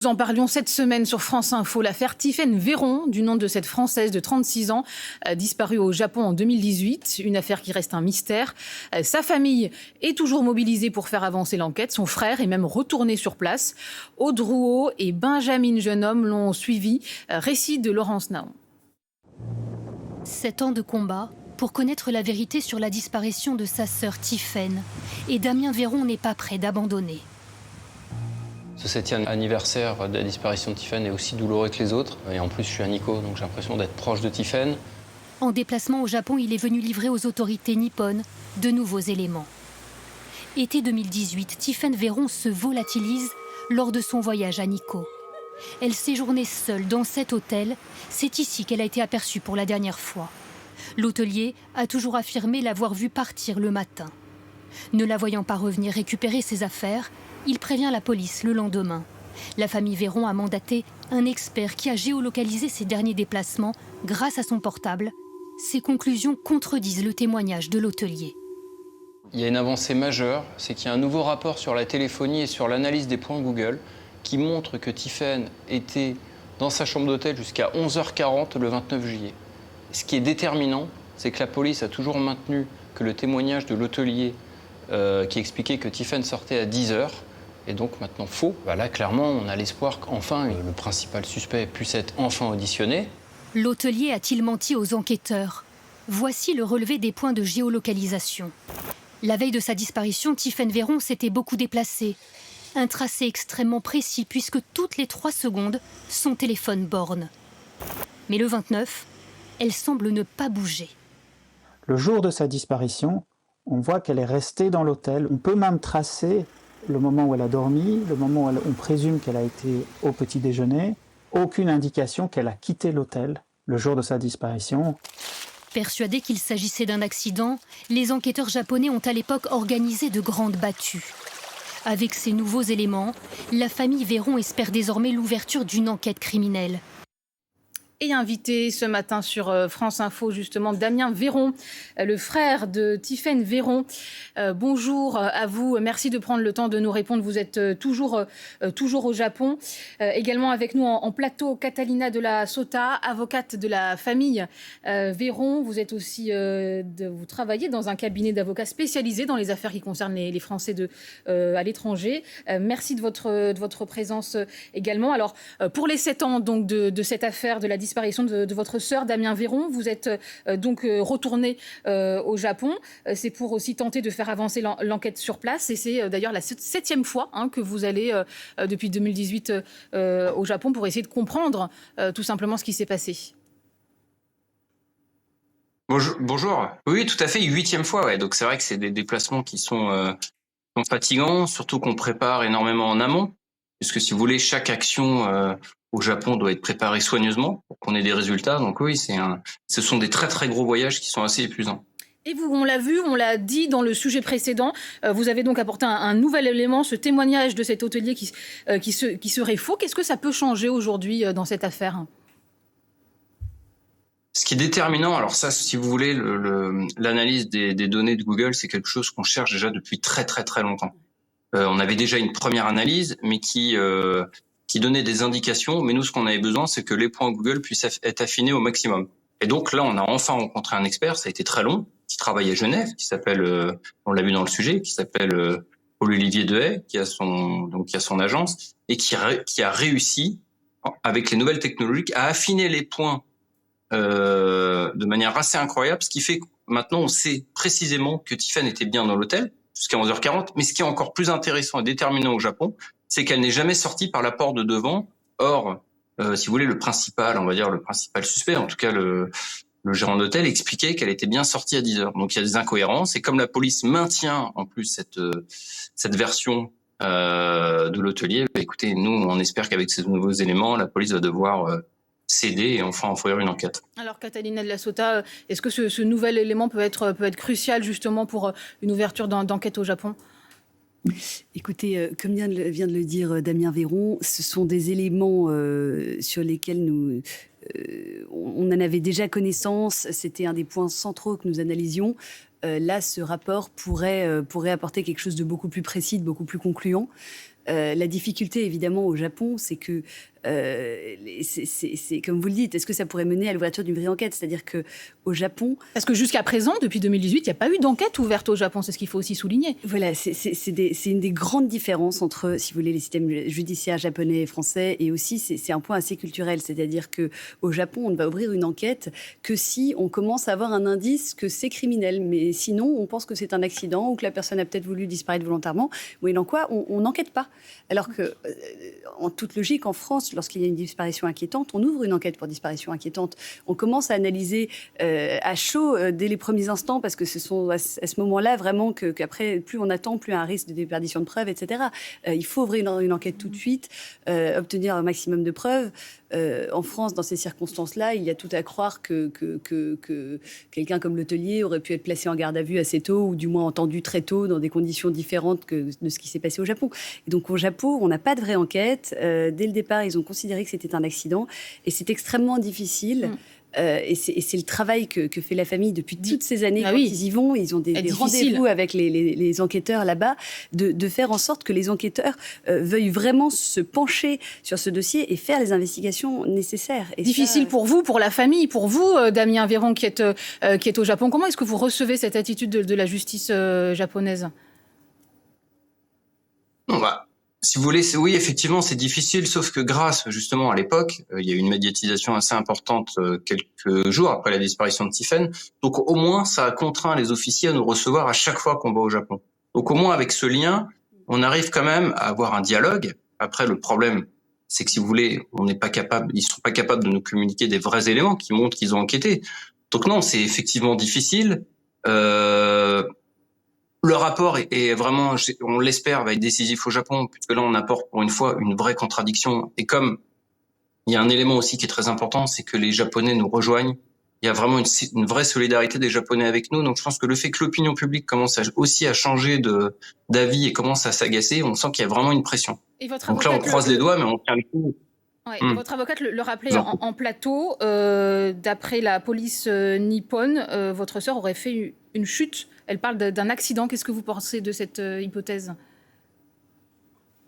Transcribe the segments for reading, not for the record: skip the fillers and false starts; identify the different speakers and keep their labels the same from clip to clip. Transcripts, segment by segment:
Speaker 1: Nous en parlions cette semaine sur France Info. L'affaire Tiffaine Véron, du nom de cette Française de 36 ans, disparue au Japon en 2018. Une affaire qui reste un mystère. Sa famille est toujours mobilisée pour faire avancer l'enquête. Son frère est même retourné sur place. Aude Rouault et Benjamin Jeune-Homme l'ont suivi. Récit de Laurence Naon.
Speaker 2: 7 ans de combat pour connaître la vérité sur la disparition de sa sœur Tiffaine. Et Damien Véron n'est pas prêt d'abandonner.
Speaker 3: Ce 7e anniversaire de la disparition de Tiffaine est aussi douloureux que les autres. Et en plus, je suis un Nico, donc j'ai l'impression d'être proche de Tiffaine.
Speaker 2: En déplacement au Japon, il est venu livrer aux autorités nippones de nouveaux éléments. Été 2018, Tiffaine Véron se volatilise lors de son voyage à Nikko. Elle séjournait seule dans cet hôtel. C'est ici qu'elle a été aperçue pour la dernière fois. L'hôtelier a toujours affirmé l'avoir vue partir le matin. Ne la voyant pas revenir récupérer ses affaires, il prévient la police le lendemain. La famille Véron a mandaté un expert qui a géolocalisé ses derniers déplacements grâce à son portable. Ses conclusions contredisent le témoignage de l'hôtelier.
Speaker 3: Il y a une avancée majeure, c'est qu'il y a un nouveau rapport sur la téléphonie et sur l'analyse des points Google qui montre que Tiffaine était dans sa chambre d'hôtel jusqu'à 11h40 le 29 juillet. Ce qui est déterminant, c'est que la police a toujours maintenu que le témoignage de l'hôtelier qui expliquait que Tiffaine sortait à 10h est donc maintenant faux. Là, clairement, on a l'espoir qu'enfin le principal suspect puisse être enfin auditionné.
Speaker 2: L'hôtelier a-t-il menti aux enquêteurs? Voici le relevé des points de géolocalisation. La veille de sa disparition, Tiffaine Véron s'était beaucoup déplacée. Un tracé extrêmement précis puisque toutes les 3 secondes, son téléphone borne. Mais le 29, elle semble ne pas bouger.
Speaker 4: Le jour de sa disparition, on voit qu'elle est restée dans l'hôtel. On peut même tracer le moment où elle a dormi, le moment où on présume qu'elle a été au petit déjeuner. Aucune indication qu'elle a quitté l'hôtel le jour de sa disparition.
Speaker 2: Persuadés qu'il s'agissait d'un accident, les enquêteurs japonais ont à l'époque organisé de grandes battues. Avec ces nouveaux éléments, la famille Véron espère désormais l'ouverture d'une enquête criminelle.
Speaker 1: Et invité ce matin sur France Info, justement, Damien Véron, le frère de Tiffaine Véron. Bonjour à vous. Merci de prendre le temps de nous répondre. Vous êtes toujours au Japon. Également avec nous en plateau, Catalina de la Sota, avocate de la famille Véron. Vous êtes aussi, vous travaillez dans un cabinet d'avocats spécialisé dans les affaires qui concernent les Français à l'étranger. Merci de votre présence également. Alors, pour les 7 ans donc, de cette affaire de la disparition de votre sœur, Damien Véron, vous êtes donc retourné au Japon. C'est pour aussi tenter de faire avancer l'enquête sur place. Et c'est d'ailleurs la 7e fois que vous allez, depuis 2018, au Japon pour essayer de comprendre tout simplement ce qui s'est passé.
Speaker 3: Bonjour. Oui, tout à fait, 8e fois. Ouais. Donc c'est vrai que c'est des déplacements qui sont fatigants, surtout qu'on prépare énormément en amont. Puisque si vous voulez, chaque action au Japon doit être préparée soigneusement pour qu'on ait des résultats. Donc oui, ce sont des très très gros voyages qui sont assez épuisants.
Speaker 1: Et vous, on l'a vu, on l'a dit dans le sujet précédent, vous avez donc apporté un nouvel élément, ce témoignage de cet hôtelier qui serait faux. Qu'est-ce que ça peut changer aujourd'hui dans cette affaire ?
Speaker 3: Ce qui est déterminant, alors ça, si vous voulez, l'analyse des données de Google, c'est quelque chose qu'on cherche déjà depuis très très très longtemps. On avait déjà une première analyse, mais qui donnait des indications. Mais nous, ce qu'on avait besoin, c'est que les points Google puissent être affinés au maximum. Et donc là, on a enfin rencontré un expert. Ça a été très long, qui travaille à Genève, qui s'appelle, on l'a vu dans le sujet, qui s'appelle Paul-Olivier Dehaye, qui a son agence et qui a réussi, avec les nouvelles technologies, à affiner les points de manière assez incroyable. Ce qui fait que maintenant, on sait précisément que Tiffaine était bien dans l'hôtel jusqu'à 11h40. Mais ce qui est encore plus intéressant et déterminant au Japon, c'est qu'elle n'est jamais sortie par la porte de devant. Or, si vous voulez, le principal suspect, en tout cas le gérant d'hôtel, expliquait qu'elle était bien sortie à 10h. Donc il y a des incohérences. Et comme la police maintient en plus cette version de l'hôtelier, écoutez, nous, on espère qu'avec ces nouveaux éléments, la police va devoir céder et enfin ouvrir une enquête.
Speaker 1: Alors Catalina de la Sota, est-ce que ce nouvel élément peut être crucial justement pour une ouverture d'enquête au Japon ?
Speaker 5: Écoutez, comme vient de le dire Damien Véron, ce sont des éléments sur lesquels on en avait déjà connaissance. C'était un des points centraux que nous analysions. Là, ce rapport pourrait apporter quelque chose de beaucoup plus précis, de beaucoup plus concluant. La difficulté, évidemment, au Japon, c'est que, c'est comme vous le dites, est-ce que ça pourrait mener à l'ouverture d'une vraie enquête? C'est-à-dire qu'au Japon...
Speaker 1: Parce que jusqu'à présent, depuis 2018, il n'y a pas eu d'enquête ouverte au Japon, c'est ce qu'il faut aussi souligner.
Speaker 5: Voilà, c'est une des grandes différences entre, si vous voulez, les systèmes judiciaires japonais et français, et aussi c'est un point assez culturel, c'est-à-dire qu'au Japon, on ne va ouvrir une enquête que si on commence à avoir un indice que c'est criminel, mais sinon, on pense que c'est un accident ou que la personne a peut-être voulu disparaître volontairement, moyennant quoi, on n'enquête pas. Alors que, en toute logique, en France, lorsqu'il y a une disparition inquiétante, on ouvre une enquête pour disparition inquiétante. On commence à analyser à chaud dès les premiers instants, parce que ce sont à ce moment-là vraiment qu'après, plus on attend, plus il y a un risque de déperdition de preuves, etc. Il faut ouvrir une enquête tout de suite, obtenir un maximum de preuves. En France, dans ces circonstances-là, il y a tout à croire que quelqu'un comme l'hôtelier aurait pu être placé en garde à vue assez tôt, ou du moins entendu très tôt, dans des conditions différentes que de ce qui s'est passé au Japon. Et donc au Japon, on n'a pas de vraie enquête. Dès le départ, ils ont considéré que c'était un accident, et c'est extrêmement difficile. Et c'est le travail que fait la famille depuis toutes ces années. Quand ils y vont, ils ont des rendez-vous avec les enquêteurs là-bas, de faire en sorte que les enquêteurs veuillent vraiment se pencher sur ce dossier et faire les investigations nécessaires. Et
Speaker 1: difficile pour vous, pour la famille, pour vous, Damien Véron, qui est au Japon. Comment est-ce que vous recevez cette attitude de la justice japonaise?
Speaker 3: Si vous voulez, oui, effectivement, c'est difficile, sauf que grâce, justement, à l'époque, il y a eu une médiatisation assez importante quelques jours après la disparition de Tiphaine. Donc, au moins, ça a contraint les officiers à nous recevoir à chaque fois qu'on va au Japon. Donc, au moins, avec ce lien, on arrive quand même à avoir un dialogue. Après, le problème, c'est que si vous voulez, ils sont pas capables de nous communiquer des vrais éléments qui montrent qu'ils ont enquêté. Donc, non, c'est effectivement difficile. Le rapport est vraiment, on l'espère, va être décisif au Japon, puisque là, on apporte pour une fois une vraie contradiction. Et comme il y a un élément aussi qui est très important, c'est que les Japonais nous rejoignent. Il y a vraiment une vraie solidarité des Japonais avec nous. Donc, je pense que le fait que l'opinion publique commence aussi à changer d'avis et commence à s'agacer, on sent qu'il y a vraiment une pression. Donc là, on croise les doigts, mais on tient le coup.
Speaker 1: Ouais, votre avocate le rappelait en plateau. D'après la police nippone, votre sœur aurait fait une chute. Elle parle d'un accident. Qu'est-ce que vous pensez de cette hypothèse?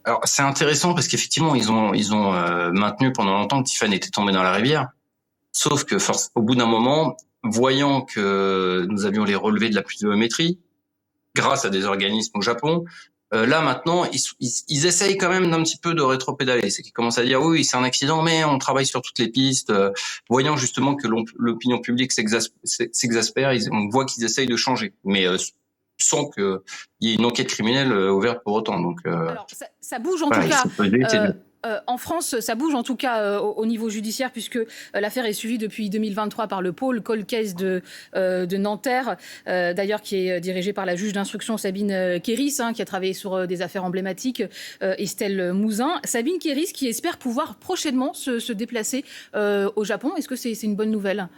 Speaker 3: Alors, c'est intéressant parce qu'effectivement, ils ont maintenu pendant longtemps que Tiphaine était tombée dans la rivière. Sauf que, au bout d'un moment, voyant que nous avions les relevés de la pluviométrie, grâce à des organismes au Japon, là maintenant, ils essayent quand même d'un petit peu de rétropédaler. C'est qu'ils commencent à dire oui, c'est un accident, mais on travaille sur toutes les pistes. Voyant justement que l'opinion publique s'exaspère, on voit qu'ils essayent de changer, mais sans qu'il y ait une enquête criminelle ouverte pour autant. Donc,
Speaker 1: alors, ça bouge en tout cas. En France, ça bouge en tout cas au niveau judiciaire, puisque l'affaire est suivie depuis 2023 par le pôle Cold Case de Nanterre, d'ailleurs qui est dirigé par la juge d'instruction Sabine Kéris, qui a travaillé sur des affaires emblématiques, Estelle Mouzin. Sabine Kéris qui espère pouvoir prochainement se déplacer au Japon. Est-ce que c'est une bonne nouvelle ?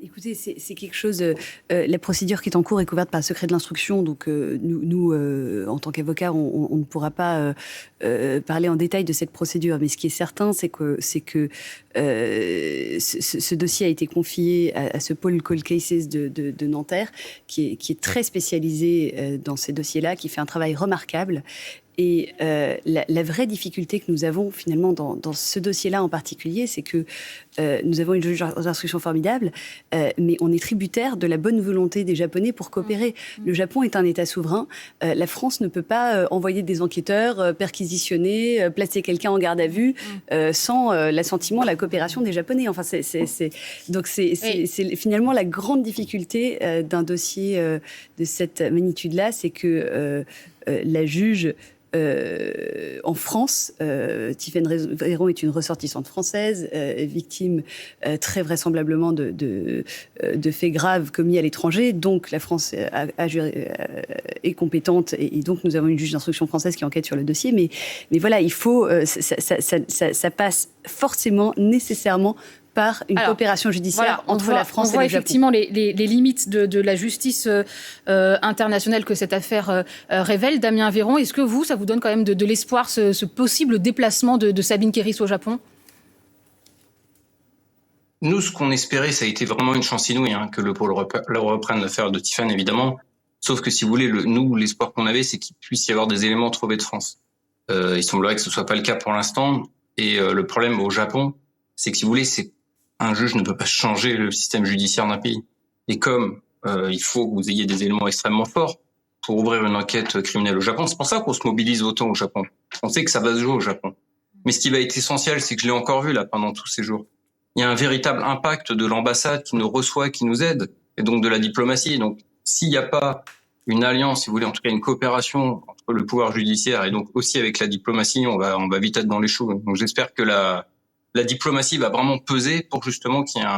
Speaker 5: Écoutez, c'est quelque chose. La procédure qui est en cours est couverte par le secret de l'instruction, donc nous, en tant qu'avocats, on ne pourra pas parler en détail de cette procédure. Mais ce qui est certain, c'est que ce dossier a été confié à ce pôle Cold Cases de Nanterre, qui est très spécialisé dans ces dossiers-là, qui fait un travail remarquable. Et la vraie difficulté que nous avons finalement dans ce dossier-là en particulier, c'est que nous avons une juge d'instruction formidable, mais on est tributaire de la bonne volonté des Japonais pour coopérer. Le Japon est un État souverain. La France ne peut pas envoyer des enquêteurs, perquisitionner, placer quelqu'un en garde à vue sans l'assentiment, la coopération des Japonais. Enfin, donc c'est finalement la grande difficulté d'un dossier de cette magnitude-là, c'est que la juge en France, Tiphaine Véron est une ressortissante française, victime très vraisemblablement de faits graves commis à l'étranger. Donc la France est compétente et donc nous avons une juge d'instruction française qui enquête sur le dossier. Mais voilà, il faut ça passe forcément, nécessairement par une coopération judiciaire entre la France et le Japon. On voit
Speaker 1: effectivement les limites de la justice internationale que cette affaire révèle. Damien Véron, est-ce que ça vous donne quand même de l'espoir, ce possible déplacement de Sabine Kéris au Japon ?
Speaker 3: Nous, ce qu'on espérait, ça a été vraiment une chance inouïe, que le pôle reprenne l'affaire de Tiphaine, évidemment. Sauf que si vous voulez, l'espoir qu'on avait, c'est qu'il puisse y avoir des éléments trouvés de France. Il semblerait que ce soit pas le cas pour l'instant. Et le problème au Japon, c'est que si vous voulez, un juge ne peut pas changer le système judiciaire d'un pays. Et comme il faut que vous ayez des éléments extrêmement forts pour ouvrir une enquête criminelle au Japon, c'est pour ça qu'on se mobilise autant au Japon. On sait que ça va se jouer au Japon. Mais ce qui va être essentiel, c'est que je l'ai encore vu là pendant tous ces jours. Il y a un véritable impact de l'ambassade qui nous reçoit, qui nous aide, et donc de la diplomatie. Donc, s'il n'y a pas une alliance, si vous voulez, en tout cas une coopération entre le pouvoir judiciaire et donc aussi avec la diplomatie, on va vite être dans les choux. Donc, j'espère que la diplomatie va vraiment peser pour justement qu'il y ait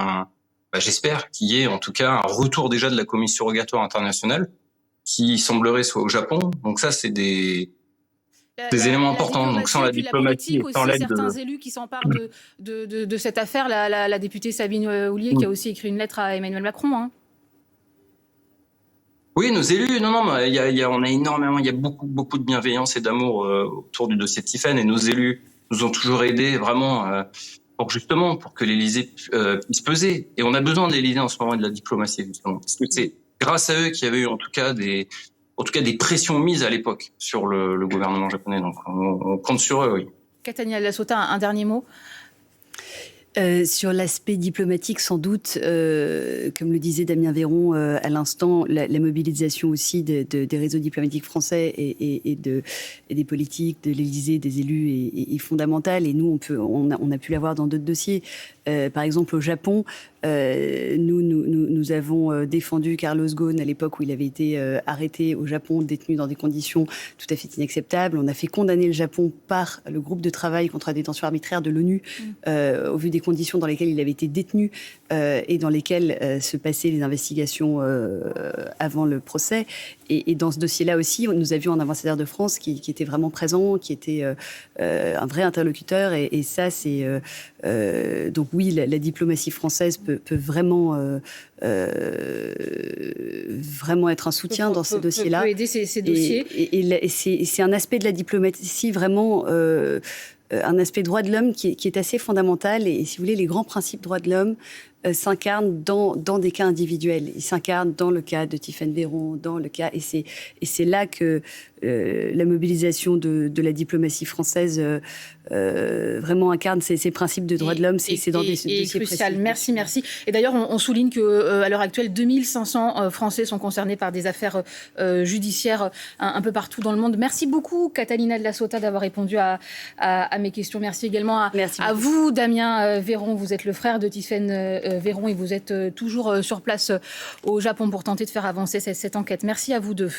Speaker 3: j'espère qu'il y ait en tout cas un retour déjà de la commission rogatoire internationale qui semblerait soit au Japon. Donc ça, c'est des éléments importants. Donc sans la diplomatie et sans l'aide
Speaker 1: certains élus qui s'emparent de cette affaire, la députée Sabine Houllier qui a aussi écrit une lettre à Emmanuel Macron. Hein.
Speaker 3: Oui, nos élus, on a énormément, il y a beaucoup de bienveillance et d'amour autour du dossier de Tiphaine, et nos élus nous ont toujours aidés vraiment pour que l'Élysée puisse peser. Et on a besoin de l'Élysée en ce moment et de la diplomatie justement, parce que c'est grâce à eux qu'il y avait eu en tout cas des pressions mises à l'époque sur le gouvernement japonais. Donc on compte sur eux, oui.
Speaker 1: Catalina Della Sota, un dernier mot.
Speaker 5: Sur l'aspect diplomatique, sans doute, comme le disait Damien Véron à l'instant, la mobilisation aussi des réseaux diplomatiques français et des politiques, de l'Élysée, des élus est fondamentale. Et nous, on a pu l'avoir dans d'autres dossiers. Par exemple, au Japon, nous avons défendu Carlos Ghosn à l'époque où il avait été arrêté au Japon, détenu dans des conditions tout à fait inacceptables. On a fait condamner le Japon par le groupe de travail contre la détention arbitraire de l'ONU au vu des conditions dans lesquelles il avait été détenu et dans lesquelles se passaient les investigations avant le procès. Et dans ce dossier-là aussi, nous avions un ambassadeur de France qui était vraiment présent, qui était un vrai interlocuteur. Et ça, c'est... donc oui, la diplomatie française peut vraiment être un soutien dans ces dossiers-là.
Speaker 1: Peut aider ces dossiers.
Speaker 5: Et c'est un aspect de la diplomatie vraiment... un aspect droit de l'homme qui est assez fondamental. Et si vous voulez, les grands principes droits de l'homme s'incarnent dans des cas individuels. Ils s'incarnent dans le cas de Tiphaine Véron, dans le cas... Et c'est là que la mobilisation de la diplomatie française vraiment incarne ces principes de droits de l'homme. C'est dans des dossiers
Speaker 1: crucial.
Speaker 5: précis.
Speaker 1: Merci. Et d'ailleurs, on souligne qu'à l'heure actuelle, 2500 Français sont concernés par des affaires judiciaires un peu partout dans le monde. Merci beaucoup, Catalina Della Sota, d'avoir répondu à mes questions. Merci également à vous, Damien Véron. Vous êtes le frère de Tiphaine Véron et vous êtes toujours sur place au Japon pour tenter de faire avancer cette enquête. Merci à vous deux.